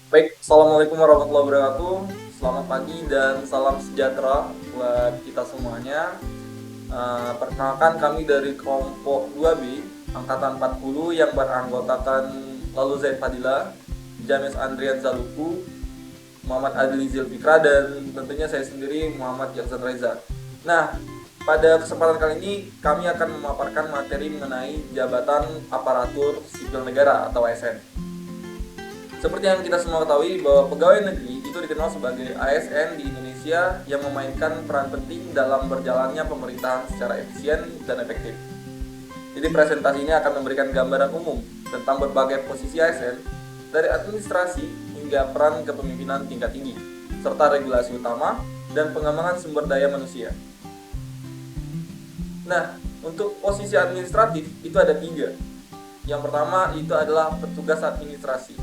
Baik, Assalamualaikum warahmatullahi wabarakatuh. Selamat pagi dan salam sejahtera buat kita semuanya. Perkenalkan kami dari kelompok 2B Angkatan 40 yang beranggotakan Lalu Zaid Fadila, James Andrian Zaluku, Muhammad Adli Zilfikra, dan tentunya saya sendiri Muhammad Yaksan Reza. Nah, pada kesempatan kali ini kami akan memaparkan materi mengenai jabatan aparatur sipil negara atau ASN. Seperti yang kita semua ketahui bahwa pegawai negeri itu dikenal sebagai ASN di Indonesia yang memainkan peran penting dalam berjalannya pemerintahan secara efisien dan efektif. Jadi presentasi ini akan memberikan gambaran umum tentang berbagai posisi ASN dari administrasi hingga peran kepemimpinan tingkat tinggi, serta regulasi utama dan pengembangan sumber daya manusia. Nah, untuk posisi administratif itu ada 3. Yang pertama itu adalah petugas administrasi,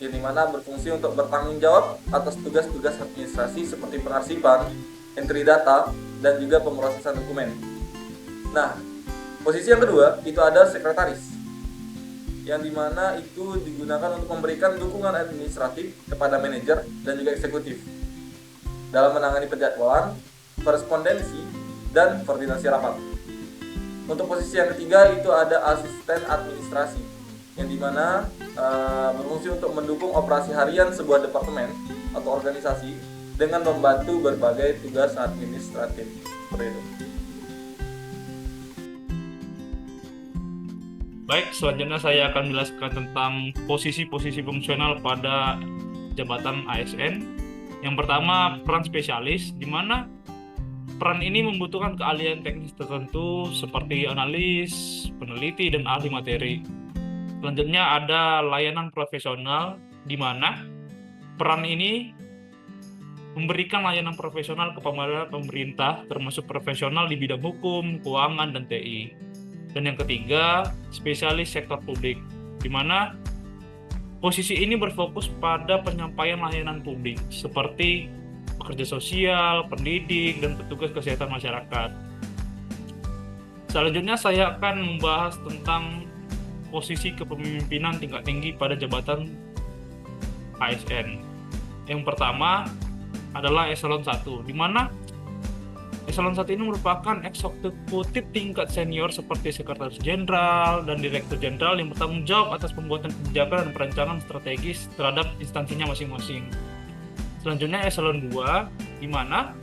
yang dimana berfungsi untuk bertanggung jawab atas tugas-tugas administrasi seperti pengarsipan, entry data, dan juga pemrosesan dokumen. Nah, posisi yang kedua itu ada sekretaris, yang dimana itu digunakan untuk memberikan dukungan administratif kepada manajer dan juga eksekutif dalam menangani penjadwalan, korespondensi, dan koordinasi rapat. Untuk posisi yang ketiga itu ada asisten administrasi, yang dimana berfungsi untuk mendukung operasi harian sebuah departemen atau organisasi dengan membantu berbagai tugas administratif. Seperti itu. Baik, selanjutnya saya akan menjelaskan tentang posisi-posisi fungsional pada jabatan ASN. Yang pertama, peran spesialis, di mana peran ini membutuhkan keahlian teknis tertentu seperti analis, peneliti, dan ahli materi. Selanjutnya ada layanan profesional, di mana peran ini memberikan layanan profesional kepada pemerintah, termasuk profesional di bidang hukum, keuangan, dan TI. Dan yang ketiga, spesialis sektor publik, di mana posisi ini berfokus pada penyampaian layanan publik, seperti pekerja sosial, pendidik, dan petugas kesehatan masyarakat. Selanjutnya saya akan membahas tentang posisi kepemimpinan tingkat tinggi pada jabatan ASN. Yang pertama adalah eselon 1, di mana eselon 1 ini merupakan eksekutif tingkat senior seperti sekretaris jenderal dan direktur jenderal yang bertanggung jawab atas pembuatan kebijakan dan perencanaan strategis terhadap instansinya masing-masing. Selanjutnya eselon 2, di mana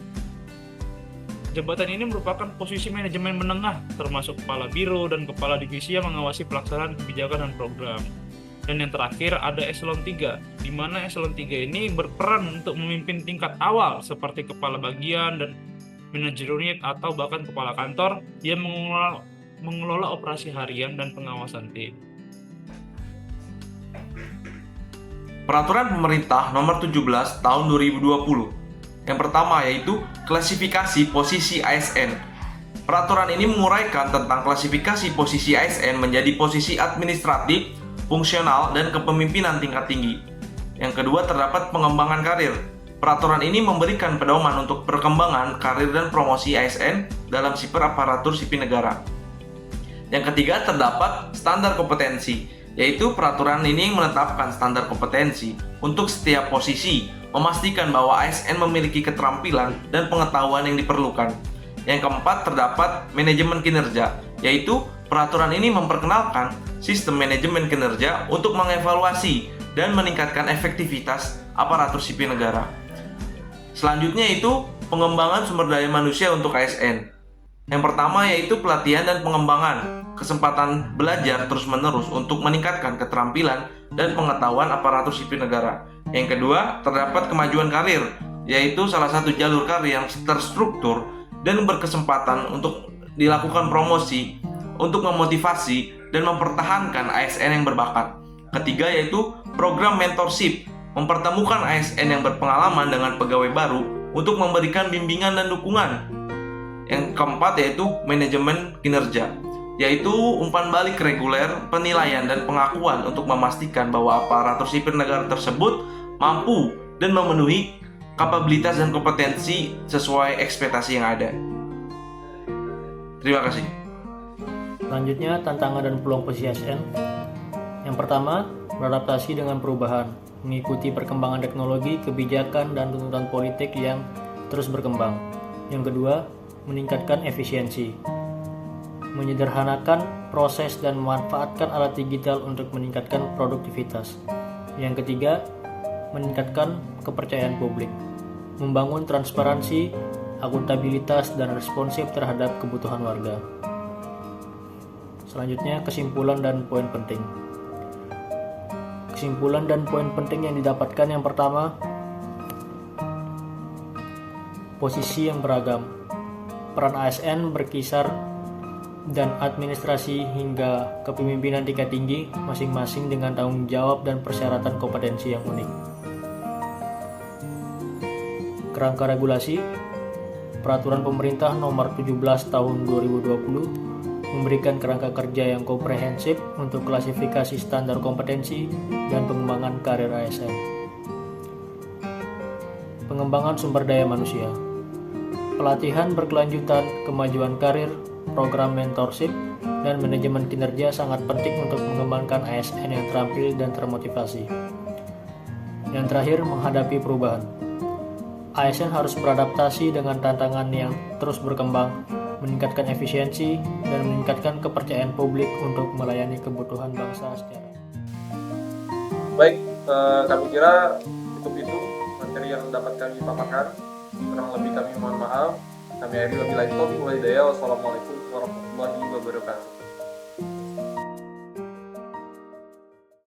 jabatan ini merupakan posisi manajemen menengah, termasuk kepala biro dan kepala divisi yang mengawasi pelaksanaan kebijakan dan program. Dan yang terakhir ada eselon 3, di mana eselon 3 ini berperan untuk memimpin tingkat awal seperti kepala bagian dan manajer unit atau bahkan kepala kantor yang mengelola operasi harian dan pengawasan tim. Peraturan Pemerintah Nomor 17 Tahun 2020. Yang pertama yaitu klasifikasi posisi ASN. Peraturan ini menguraikan tentang klasifikasi posisi ASN menjadi posisi administratif, fungsional, dan kepemimpinan tingkat tinggi. Yang kedua terdapat pengembangan karir. Peraturan ini memberikan pedoman untuk perkembangan karir dan promosi ASN dalam sipil aparatur sipil negara. Yang ketiga terdapat standar kompetensi, yaitu peraturan ini menetapkan standar kompetensi untuk setiap posisi, memastikan bahwa ASN memiliki keterampilan dan pengetahuan yang diperlukan. Yang keempat terdapat manajemen kinerja, yaitu peraturan ini memperkenalkan sistem manajemen kinerja untuk mengevaluasi dan meningkatkan efektivitas aparatur sipil negara. Selanjutnya itu pengembangan sumber daya manusia untuk ASN. Yang pertama yaitu pelatihan dan pengembangan, kesempatan belajar terus-menerus untuk meningkatkan keterampilan dan pengetahuan aparatur sipil negara. Yang kedua, terdapat kemajuan karir, yaitu salah satu jalur karir yang terstruktur dan berkesempatan untuk dilakukan promosi untuk memotivasi dan mempertahankan ASN yang berbakat. Ketiga yaitu program mentorship, mempertemukan ASN yang berpengalaman dengan pegawai baru untuk memberikan bimbingan dan dukungan. Yang keempat yaitu manajemen kinerja, yaitu umpan balik reguler, penilaian, dan pengakuan untuk memastikan bahwa aparatur sipil negara tersebut mampu dan memenuhi kapabilitas dan kompetensi sesuai ekspektasi yang ada. Terima kasih. Selanjutnya, tantangan dan peluang posisi ASN. Yang pertama, beradaptasi dengan perubahan, mengikuti perkembangan teknologi, kebijakan, dan tuntutan politik yang terus berkembang. Yang kedua, meningkatkan efisiensi, menyederhanakan proses dan memanfaatkan alat digital untuk meningkatkan produktivitas. Yang ketiga, meningkatkan kepercayaan publik, membangun transparansi, akuntabilitas, dan responsif terhadap kebutuhan warga. Selanjutnya, kesimpulan dan poin penting. Kesimpulan dan poin penting yang didapatkan yang pertama, posisi yang beragam. Peran ASN berkisar dan administrasi hingga kepemimpinan tingkat tinggi masing-masing dengan tanggung jawab dan persyaratan kompetensi yang unik. Kerangka regulasi, Peraturan Pemerintah Nomor 17 Tahun 2020 memberikan kerangka kerja yang komprehensif untuk klasifikasi standar kompetensi dan pengembangan karir ASN. Pengembangan sumber daya manusia, pelatihan berkelanjutan, kemajuan karir, program mentorship, dan manajemen kinerja sangat penting untuk mengembangkan ASN yang terampil dan termotivasi. Yang terakhir, menghadapi perubahan. ASN harus beradaptasi dengan tantangan yang terus berkembang, meningkatkan efisiensi, dan meningkatkan kepercayaan publik untuk melayani kebutuhan bangsa secara. Baik, kami kira cukup itu materi yang dapat kami paparkan. Kurang lebih kami mohon maaf. Kami akhiri wabillahi taufiq wal hidayah. Wassalamualaikum warahmatullahi wabarakatuh.